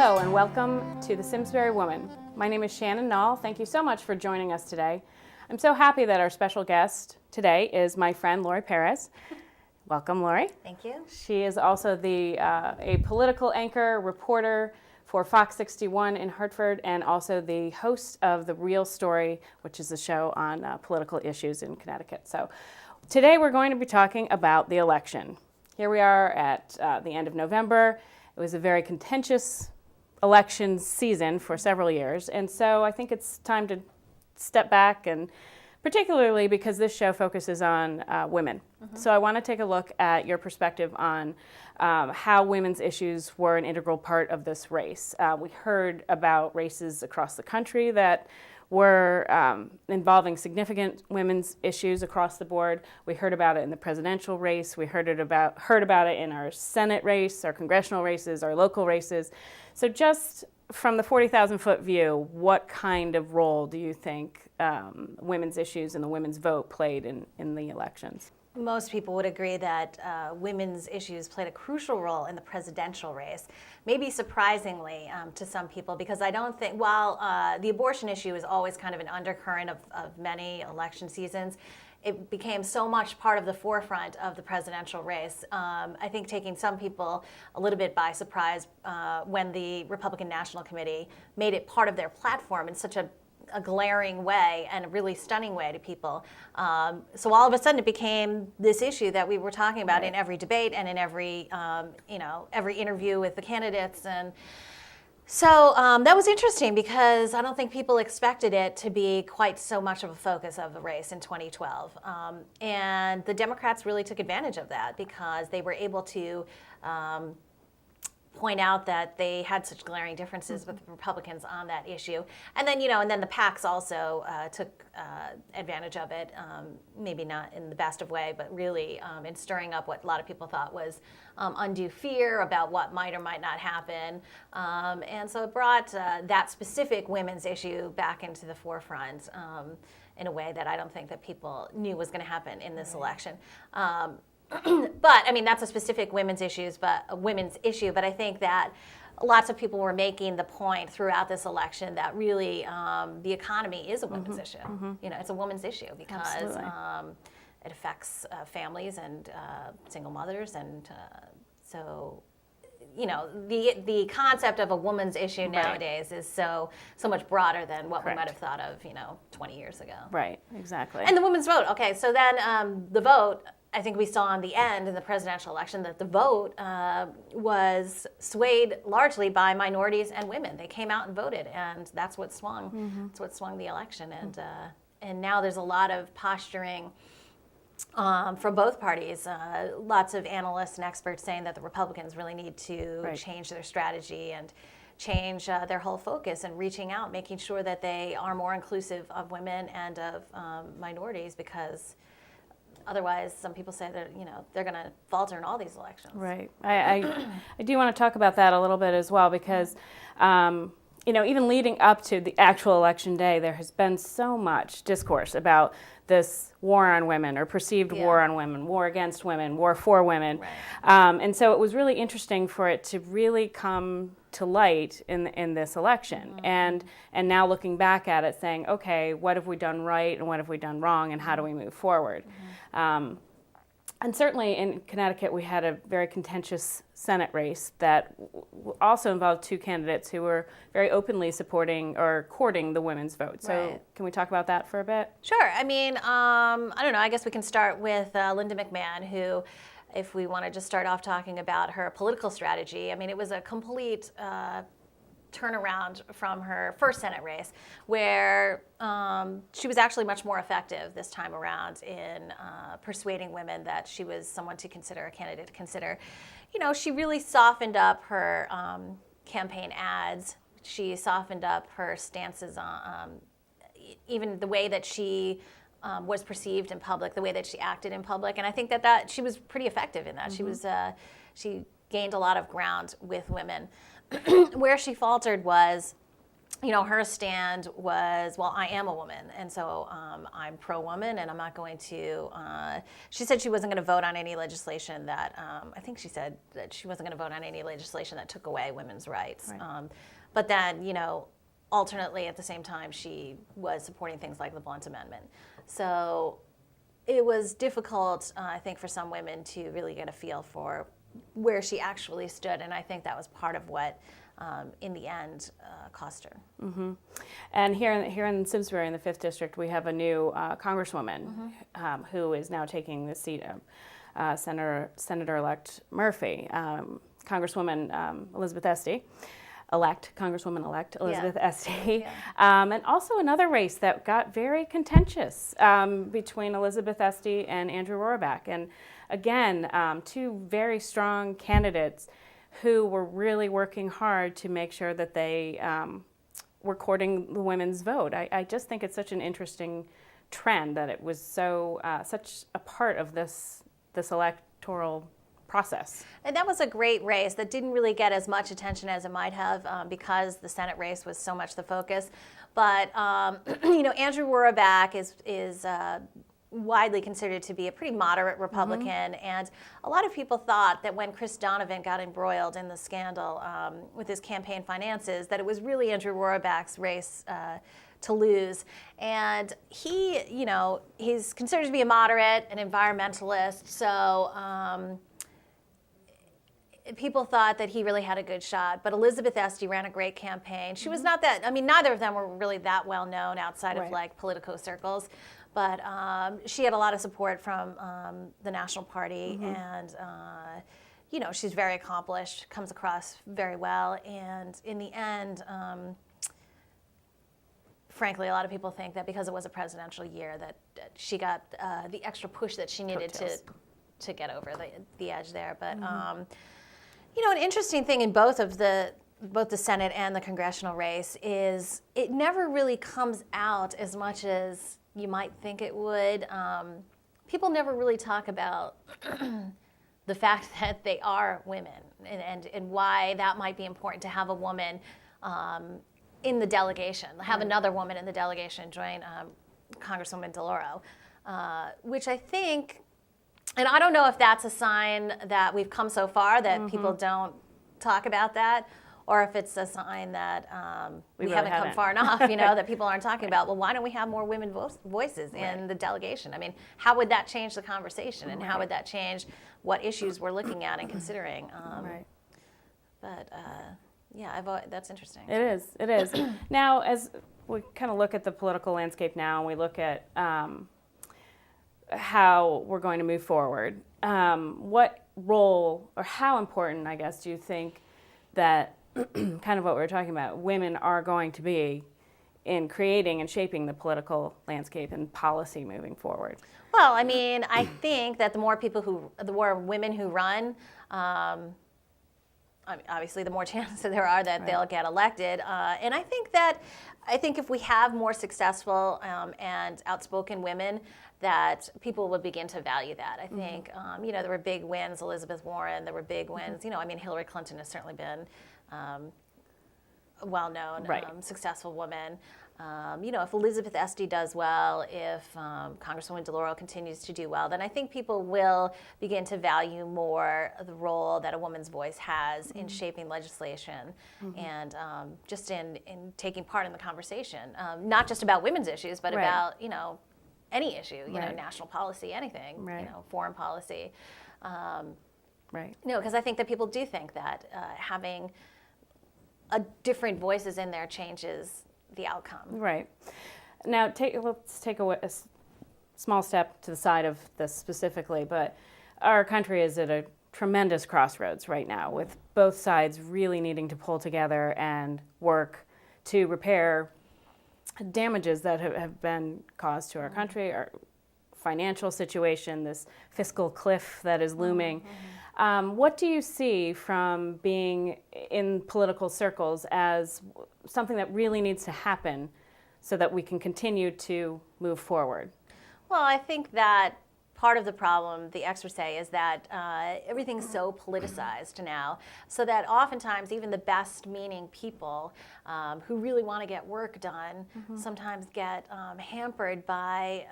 Hello and welcome to the Simsbury Woman. My name is Shannon Nall. Thank you so much for joining us today. I'm so happy that our special guest today is my friend Laurie Perez. Welcome, Laurie. Thank you. She is also a political anchor, reporter for Fox 61 in Hartford, and also the host of The Real Story, which is a show on political issues in Connecticut. So today we're going to be talking about the election. Here we are at the end of November. It was a very contentious election season for several years, and so I think it's time to step back, and particularly because this show focuses on women. Mm-hmm. So I want to take a look at your perspective on how women's issues were an integral part of this race. We heard about races across the country that were involving significant women's issues across the board. We heard about it in the presidential race. We heard about it in our Senate race, our congressional races, our local races. So just from the 40,000-foot view, what kind of role do you think women's issues and the women's vote played in the elections? Most people would agree that women's issues played a crucial role in the presidential race, maybe surprisingly to some people, because I don't think, while the abortion issue is always kind of an undercurrent of many election seasons, it became so much part of the forefront of the presidential race. I think taking some people a little bit by surprise when the Republican National Committee made it part of their platform in such a glaring way and a really stunning way to people. So all of a sudden it became this issue that we were talking about in every debate and in every interview with the candidates. And so that was interesting because I don't think people expected it to be quite so much of a focus of the race in 2012. And the Democrats really took advantage of that because they were able to point out that they had such glaring differences with the Republicans on that issue. And then, and then the PACs also took advantage of it, maybe not in the best of way, but really in stirring up what a lot of people thought was undue fear about what might or might not happen. And so it brought that specific women's issue back into the forefront in a way that I don't think that people knew was going to happen in this election. But I mean, that's a specific women's issue, but I think that lots of people were making the point throughout this election that really the economy is a women's issue. Mm-hmm. It's a woman's issue because it affects families and single mothers, and so the concept of a woman's issue nowadays is so much broader than what we might have thought of 20 years ago. Right, exactly. And the women's vote. Okay, so then the vote. I think we saw in the end in the presidential election that the vote was swayed largely by minorities and women. They came out and voted, and that's what swung. Mm-hmm. That's what swung the election. And now there's a lot of posturing from both parties. Lots of analysts and experts saying that the Republicans really need to change their strategy and change their whole focus and reaching out, making sure that they are more inclusive of women and of minorities, because otherwise, some people say that they're going to falter in all these elections. Right. I do want to talk about that a little bit as well, because even leading up to the actual election day, there has been so much discourse about this war on women or perceived war on women, war against women, war for women. Right. And so it was really interesting for it to really come to light in this election. Mm-hmm. And now looking back at it saying, okay, what have we done right and what have we done wrong and how do we move forward? Mm-hmm. And certainly in Connecticut, we had a very contentious Senate race that also involved two candidates who were very openly supporting or courting the women's vote. So can we talk about that for a bit? Sure. I mean, I don't know. I guess we can start with Linda McMahon, who, if we want to just start off talking about her political strategy, I mean, it was a complete turnaround from her first Senate race, where she was actually much more effective this time around in persuading women that she was someone to consider, a candidate to consider. She really softened up her campaign ads. She softened up her stances on even the way that she was perceived in public, the way that she acted in public, and I think that she was pretty effective in that. Mm-hmm. She gained a lot of ground with women. Where she faltered was her stand was, well, I am a woman, and so I'm pro-woman, and I'm not going to. She said she wasn't going to vote on any legislation that. I think she said that she wasn't going to vote on any legislation that took away women's rights. Right. But then, alternately at the same time, she was supporting things like the Blunt Amendment. So it was difficult, I think, for some women to really get a feel for where she actually stood, and I think that was part of what. In the end, cost her. Mm-hmm. And here in Simsbury, in the 5th District, we have a new congresswoman who is now taking the seat of Senator-elect Murphy, Congresswoman Elizabeth Esty. Congresswoman-elect Elizabeth Esty. Yeah. And also another race that got very contentious between Elizabeth Esty and Andrew Rohrabaugh. And again, two very strong candidates who were really working hard to make sure that they were courting the women's vote. I just think it's such an interesting trend that it was such a part of this electoral process. And that was a great race that didn't really get as much attention as it might have because the Senate race was so much the focus. But Andrew Rohrabaugh is widely considered to be a pretty moderate Republican, and a lot of people thought that when Chris Donovan got embroiled in the scandal with his campaign finances, that it was really Andrew Rohrbaugh's race to lose. And he's considered to be a moderate, an environmentalist, so people thought that he really had a good shot. But Elizabeth Esty ran a great campaign. She was not that, neither of them were really that well known outside of like Politico circles. But she had a lot of support from the National Party, and she's very accomplished, comes across very well, and in the end, frankly, a lot of people think that because it was a presidential year that she got the extra push that she needed to get over the edge there. But an interesting thing in both the Senate and the congressional race is it never really comes out as much as you might think it would. People never really talk about the fact that they are women and why that might be important to have a woman in the delegation, have another woman in the delegation join Congresswoman DeLauro, which I think, and I don't know if that's a sign that we've come so far that people don't talk about that, or if it's a sign that we really haven't come far enough, that people aren't talking about, well, why don't we have more women voices in the delegation? I mean, how would that change the conversation, and how would that change what issues we're looking at and considering? But that's interesting. It is. Now, as we kind of look at the political landscape now, and we look at how we're going to move forward, what role, or how important, I guess, do you think that kind of what we were talking about, women are going to be in creating and shaping the political landscape and policy moving forward? Well, I think that the more women who run, obviously the more chances there are that they'll get elected. And I think if we have more successful and outspoken women, that people would begin to value that. I think, there were big wins, Elizabeth Warren, there were big wins. Hillary Clinton has certainly been a well-known, successful woman. If Elizabeth Esty does well, if Congresswoman DeLauro continues to do well, then I think people will begin to value more the role that a woman's voice has in shaping legislation and just in taking part in the conversation, not just about women's issues, but about, any issue, national policy, anything, foreign policy. Because I think that people do think that having different voices in there changes the outcome. Right. Now, let's take a small step to the side of this specifically, but our country is at a tremendous crossroads right now, with both sides really needing to pull together and work to repair damages that have been caused to our country, our financial situation, this fiscal cliff that is looming. What do you see from being in political circles as something that really needs to happen so that we can continue to move forward? Well, I think that part of the problem, the experts say, is that everything's so politicized now, so that oftentimes even the best meaning people who really want to get work done sometimes get hampered by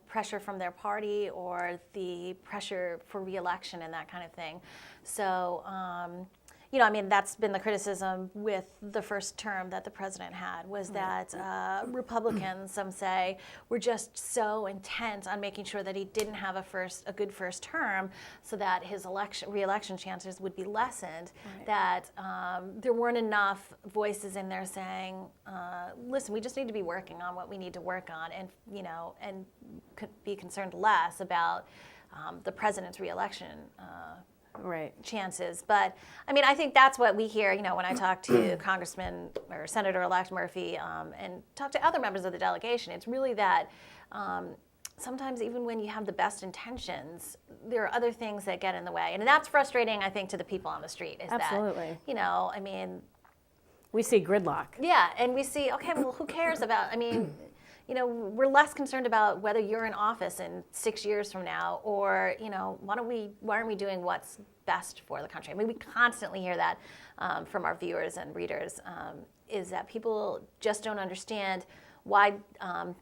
pressure from their party or the pressure for re-election and that kind of thing. So, I mean, that's been the criticism with the first term that the president had, was that Republicans, some say, were just so intent on making sure that he didn't have a good first term, so that his re-election chances would be lessened, that there weren't enough voices in there saying, listen, we just need to be working on what we need to work on, and, and be concerned less about the president's re-election chances. But I mean, I think that's what we hear, when I talk to Congressman or Senator-elect Murphy and talk to other members of the delegation. It's really that sometimes even when you have the best intentions, there are other things that get in the way. And that's frustrating, I think, to the people on the street. Absolutely. That, I mean, we see gridlock. Yeah, and we see, okay, well, who cares about, I mean, we're less concerned about whether you're in office in 6 years from now, or, why aren't we doing what's best for the country? I mean, we constantly hear that from our viewers and readers, is that people just don't understand why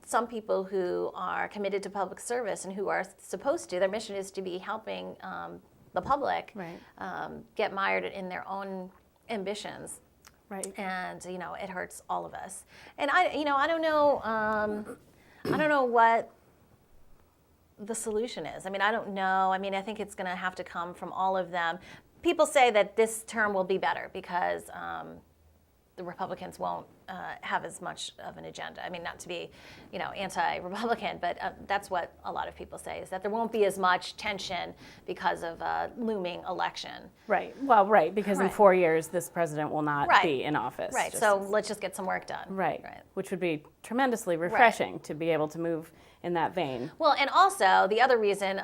some people who are committed to public service and who are supposed to, their mission is to be helping the public get mired in their own ambitions. Right. And it hurts all of us. And I don't know. I don't know what the solution is. I mean, I don't know. I mean, I think it's going to have to come from all of them. People say that this term will be better because the Republicans won't have as much of an agenda. I mean, not to be, anti-Republican, but that's what a lot of people say, is that there won't be as much tension because of a looming election. Right. Well, right, because in 4 years, this president will not be in office. Right. So let's just get some work done. Right. Which would be tremendously refreshing to be able to move in that vein. Well, and also the other reason,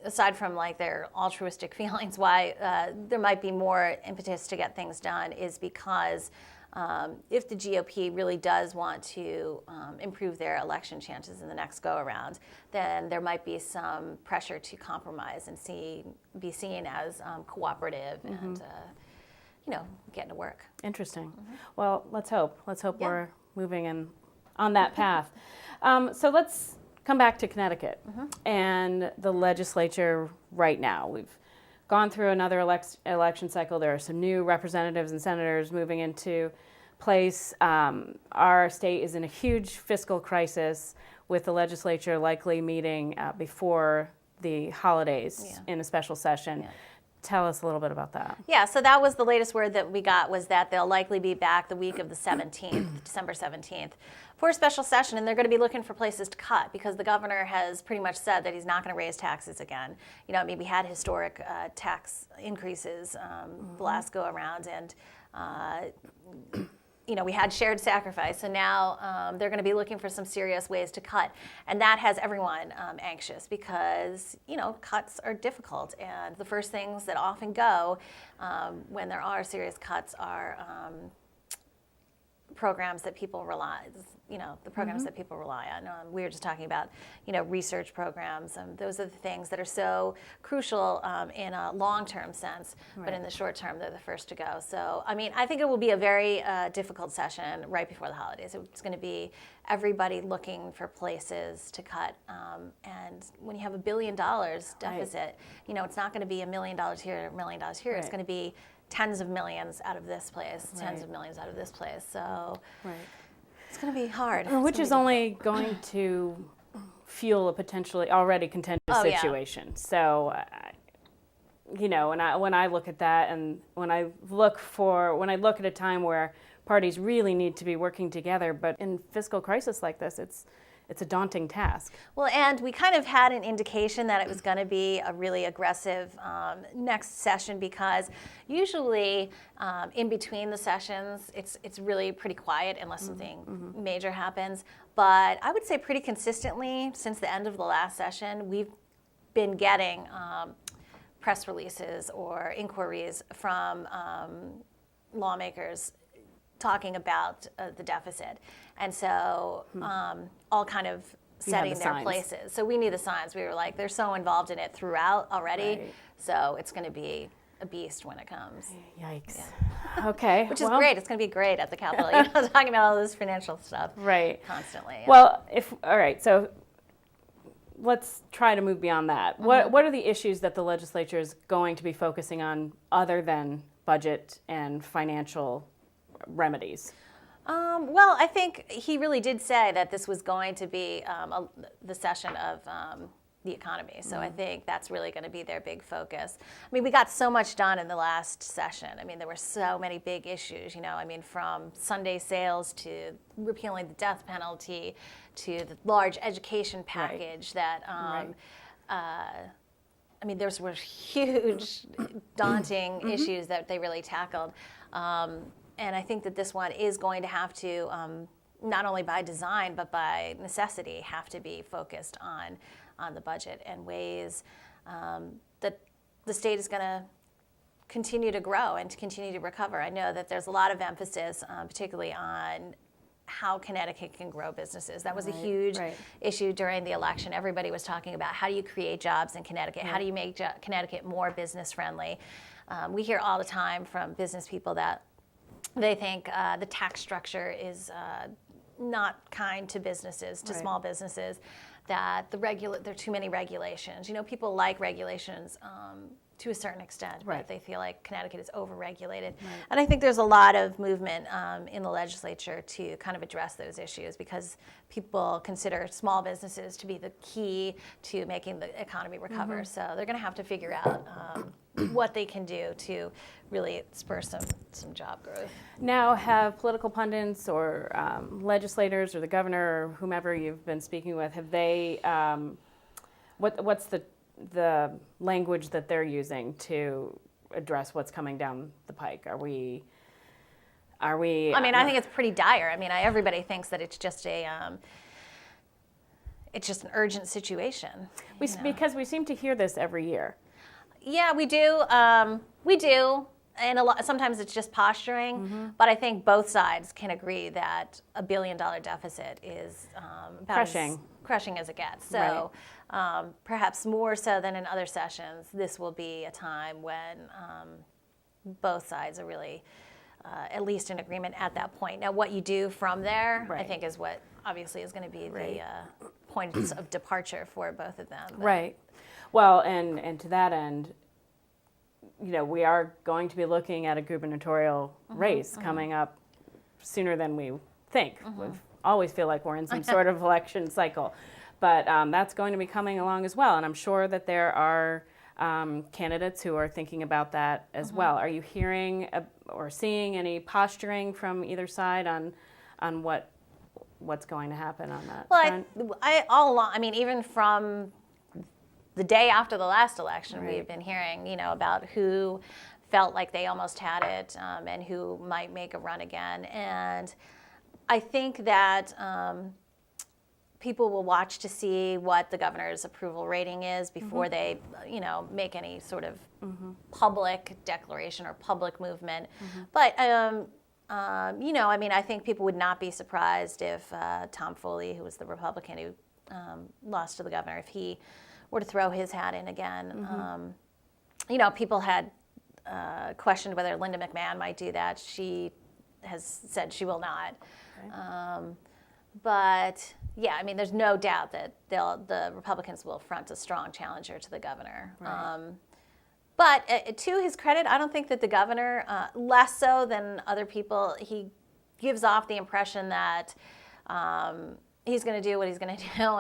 aside from like their altruistic feelings, why there might be more impetus to get things done is because if the GOP really does want to improve their election chances in the next go-around, then there might be some pressure to compromise and be seen as cooperative and, getting to work. Interesting. Well, let's hope. We're moving on that path. So let's come back to Connecticut and the legislature right now. We've gone through another election cycle. There are some new representatives and senators moving into place. Our state is in a huge fiscal crisis, with the legislature likely meeting before the holidays in a special session. Tell us a little bit about that. Yeah, so that was the latest word that we got, was that they'll likely be back the week of the 17th, December 17th, for a special session, and they're going to be looking for places to cut, because the governor has pretty much said that he's not going to raise taxes again. I mean, we had historic tax increases the last go around, and we had shared sacrifice, and now they're going to be looking for some serious ways to cut. And that has everyone anxious, because, cuts are difficult. And the first things that often go when there are serious cuts are programs that people rely that people rely on. We were just talking about, research programs. Those are the things that are so crucial in a long-term sense, but in the short term, they're the first to go. So, I mean, I think it will be a very difficult session right before the holidays. It's going to be everybody looking for places to cut. And when you have $1 billion deficit, it's not going to be $1 million here, $1 million here. It's going to be tens of millions out of this place, tens of millions out of this place. So it's going to be hard. Which is only going to fuel a potentially already contentious situation. So, when I look at that, and when I look at a time where parties really need to be working together, but in fiscal crisis like this, it's a daunting task. Well, and we kind of had an indication that it was going to be a really aggressive next session, because usually in between the sessions, it's really pretty quiet unless something major happens. But I would say pretty consistently since the end of the last session, we've been getting press releases or inquiries from lawmakers talking about the deficit. And so all kind of setting the their signs. places. So we knew the signs. We were like, they're so involved in it throughout already. Right. So it's going to be a beast when it comes. Yikes. Okay. Which is great. It's going to be great at the Capitol, talking about all this financial stuff. Right. Constantly. Yeah. Well, all right, so let's try to move beyond that. What are the issues that the legislature is going to be focusing on other than budget and financial remedies? Well, I think he really did say that this was going to be the session of the economy. So I think that's really going to be their big focus. I mean, we got so much done in the last session. I mean, there were so many big issues, I mean, from Sunday sales to repealing the death penalty to the large education package that, I mean, those were huge, daunting issues that they really tackled. And I think that this one is going to have to, not only by design, but by necessity, have to be focused on the budget and ways that the state is going to continue to grow and to continue to recover. I know that there's a lot of emphasis, particularly on how Connecticut can grow businesses. That was a huge issue during the election. Everybody was talking about how do you create jobs in Connecticut? How do you make Connecticut more business friendly? We hear all the time from business people that they think the tax structure is not kind to businesses, to small businesses, that there are too many regulations. People like regulations to a certain extent, but they feel like Connecticut is over-regulated. And I think there's a lot of movement in the legislature to kind of address those issues because people consider small businesses to be the key to making the economy recover. So they're going to have to figure out what they can do to really spur some job growth. Now, have political pundits or legislators or the governor or whomever you've been speaking with, have they, what's the language that they're using to address what's coming down the pike? Are we? I mean, I think it's pretty dire. I mean, everybody thinks that it's just an urgent situation. Because we seem to hear this every year. Yeah, we do. And sometimes it's just posturing. But I think both sides can agree that $1 billion deficit is about as crushing as it gets. So perhaps more so than in other sessions, this will be a time when both sides are really at least in agreement at that point. Now, what you do from there, I think, is what obviously is going to be the points of departure for both of them. But. Right. Well, and to that end, we are going to be looking at a gubernatorial race coming up sooner than we think. We always feel like we're in some sort of election cycle. But that's going to be coming along as well. And I'm sure that there are candidates who are thinking about that as well. Are you hearing or seeing any posturing from either side on what's going to happen on that front? All along, I mean, even from the day after the last election, we've been hearing, about who felt like they almost had it and who might make a run again. And I think that people will watch to see what the governor's approval rating is before they, make any sort of public declaration or public movement. But, I mean, I think people would not be surprised if Tom Foley, who was the Republican who lost to the governor, if he were to throw his hat in again. People had questioned whether Linda McMahon might do that. She has said she will not. Okay. But yeah, I mean, there's no doubt that the Republicans will front a strong challenger to the governor. Right. But to his credit, I don't think that the governor, less so than other people, he gives off the impression that he's going to do what he's going to do,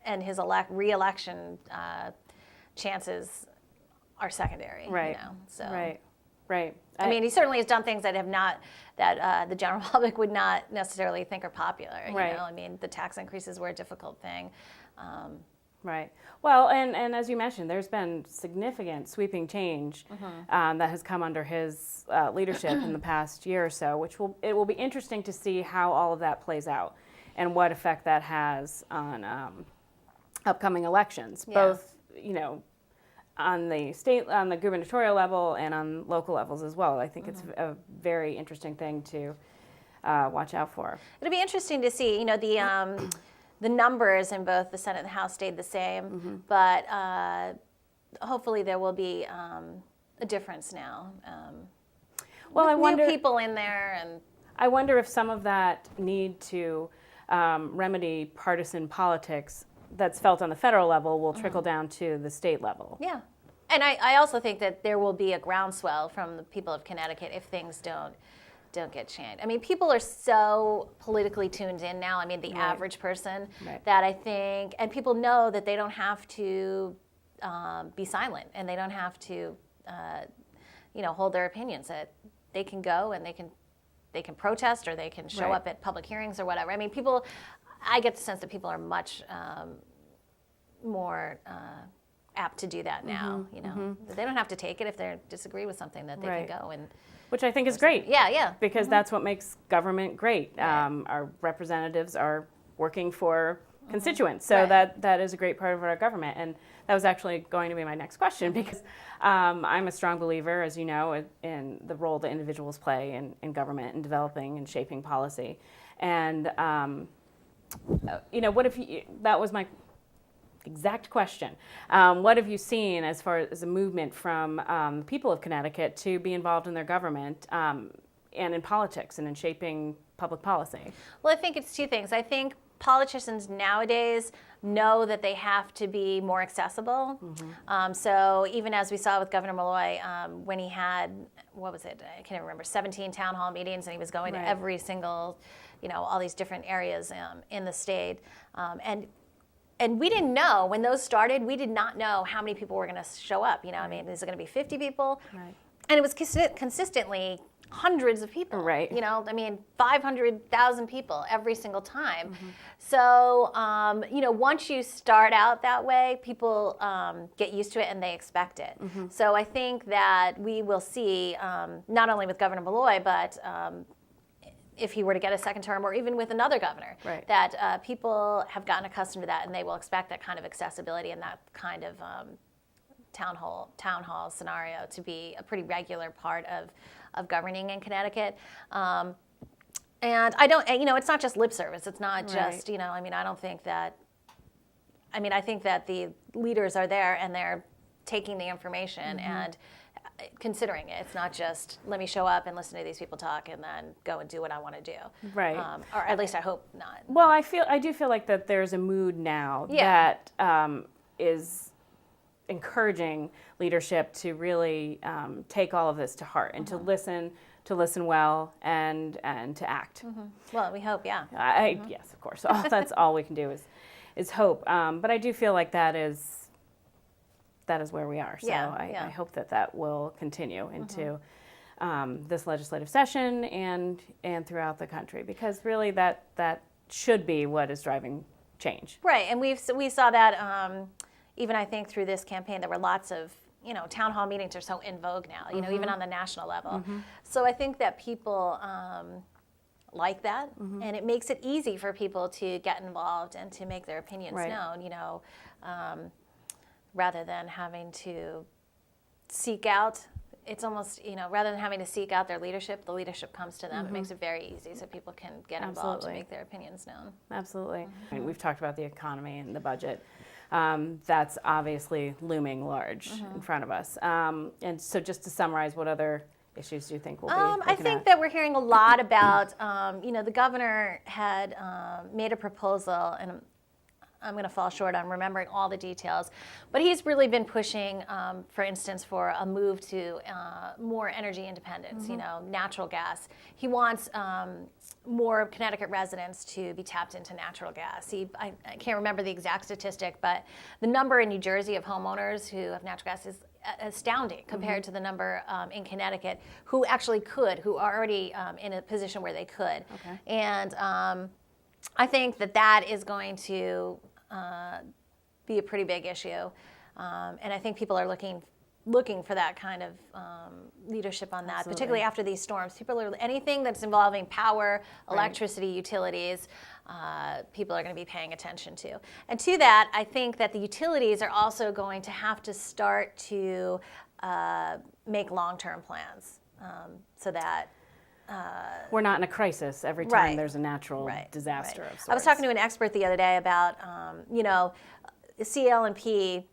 and his re-election chances are secondary. Right. So. Right. I mean, he certainly has done things that the general public would not necessarily think are popular. Right. I mean, the tax increases were a difficult thing. Right. Well, and as you mentioned, there's been significant sweeping change that has come under his leadership in the past year or so, it will be interesting to see how all of that plays out and what effect that has on upcoming elections, both, on the gubernatorial level and on local levels as well. I think it's a very interesting thing to watch out for. It'll be interesting to see, the numbers in both the Senate and the House stayed the same, but hopefully there will be a difference now. Well, I wonder, new people in there, and I wonder if some of that need to remedy partisan politics that's felt on the federal level will trickle down to the state level. Yeah. And I also think that there will be a groundswell from the people of Connecticut if things don't get changed. I mean, people are so politically tuned in now. I mean, the average person, that I think, and people know that they don't have to be silent, and they don't have to, hold their opinions. That they can go and they can protest, or they can show up at public hearings or whatever. I mean, I get the sense that people are much more apt to do that now. They don't have to take it if they disagree with something, that they can go and. Which I think is great. Yeah. Because that's what makes government great. Our representatives are working for constituents, so that is a great part of our government. And that was actually going to be my next question, because I'm a strong believer, as you know, in the role that individuals play in government and developing and shaping policy. And what if that was my exact question. What have you seen as far as a movement from the people of Connecticut to be involved in their government and in politics and in shaping public policy? Well, I think it's two things. I think politicians nowadays know that they have to be more accessible. So even as we saw with Governor Malloy, when he had, what was it? I can't remember, 17 town hall meetings, and he was going to every single, all these different areas in the state. And we didn't know, when those started, we did not know how many people were going to show up. I mean, is it going to be 50 people? And it was consistently hundreds of people. I mean, 500,000 people every single time. So, once you start out that way, people get used to it and they expect it. So I think that we will see, not only with Governor Malloy, but if he were to get a second term, or even with another governor, that people have gotten accustomed to that, and they will expect that kind of accessibility and that kind of town hall scenario to be a pretty regular part of governing in Connecticut. And I don't, it's not just lip service. It's not just, I mean, I don't think that, I think that the leaders are there and they're taking the information and considering it. It's not just, let me show up and listen to these people talk and then go and do what I want to do. Or at least I hope not. Well, I do feel like that there's a mood now that is encouraging leadership to really take all of this to heart and to listen well and to act. Well, we hope, yes, of course. That's all we can do is hope. But I do feel like that is where we are. So I hope that will continue into this legislative session and throughout the country, because really that should be what is driving change. Right, and we saw that even I think through this campaign, there were lots of, town hall meetings are so in vogue now, even on the national level. So I think that people like that, and it makes it easy for people to get involved and to make their opinions known, rather than having to seek out, it's almost, rather than having to seek out their leadership, the leadership comes to them. It makes it very easy so people can get involved and make their opinions known. Absolutely. I mean, we've talked about the economy and the budget. That's obviously looming large in front of us. And so just to summarize, what other issues do you think we'll be looking I think that we're hearing a lot about, the governor had made a proposal, and I'm going to fall short on remembering all the details, but he's really been pushing, for instance, for a move to more energy independence, natural gas. He wants more Connecticut residents to be tapped into natural gas. I can't remember the exact statistic, but the number in New Jersey of homeowners who have natural gas is astounding compared to the number in Connecticut who actually could, who are already in a position where they could. And I think that is going to be a pretty big issue, and I think people are looking for that kind of leadership on that, particularly after these storms. Anything that's involving power, electricity, utilities, people are going to be paying attention to. And to that, I think that the utilities are also going to have to start to make long-term plans, so that We're not in a crisis every time Right. there's a natural disaster of sorts. I was talking to an expert the other day about, CL&P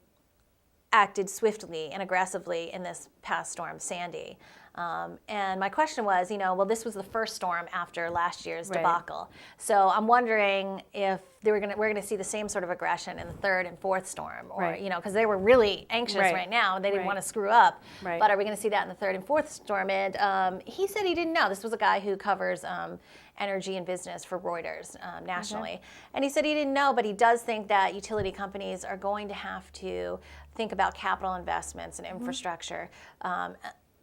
acted swiftly and aggressively in this past storm, Sandy. And my question was, this was the first storm after last year's debacle. So I'm wondering if we're going to see the same sort of aggression in the third and fourth storm, or because they were really anxious right now, they didn't want to screw up. But are we going to see that in the third and fourth storm? And he said he didn't know. This was a guy who covers energy and business for Reuters nationally, and he said he didn't know, but he does think that utility companies are going to have to think about capital investments and infrastructure.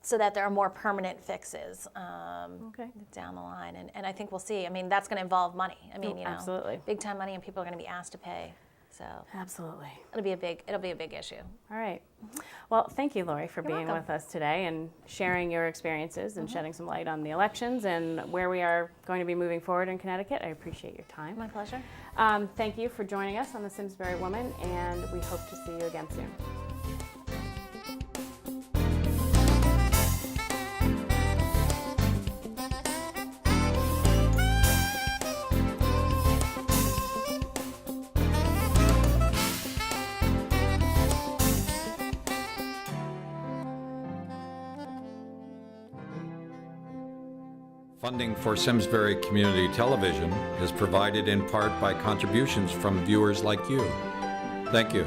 So that there are more permanent fixes down the line, and I think we'll see. I mean, that's going to involve money. I mean, absolutely, big time money, and people are going to be asked to pay. So absolutely, it'll be a big issue. All right. Well, thank you, Laurie, for being welcome. with us today and sharing your experiences and shedding some light on the elections and where we are going to be moving forward in Connecticut. I appreciate your time. My pleasure. Thank you for joining us on the Simsbury Woman, and we hope to see you again soon. Funding for Simsbury Community Television is provided in part by contributions from viewers like you. Thank you.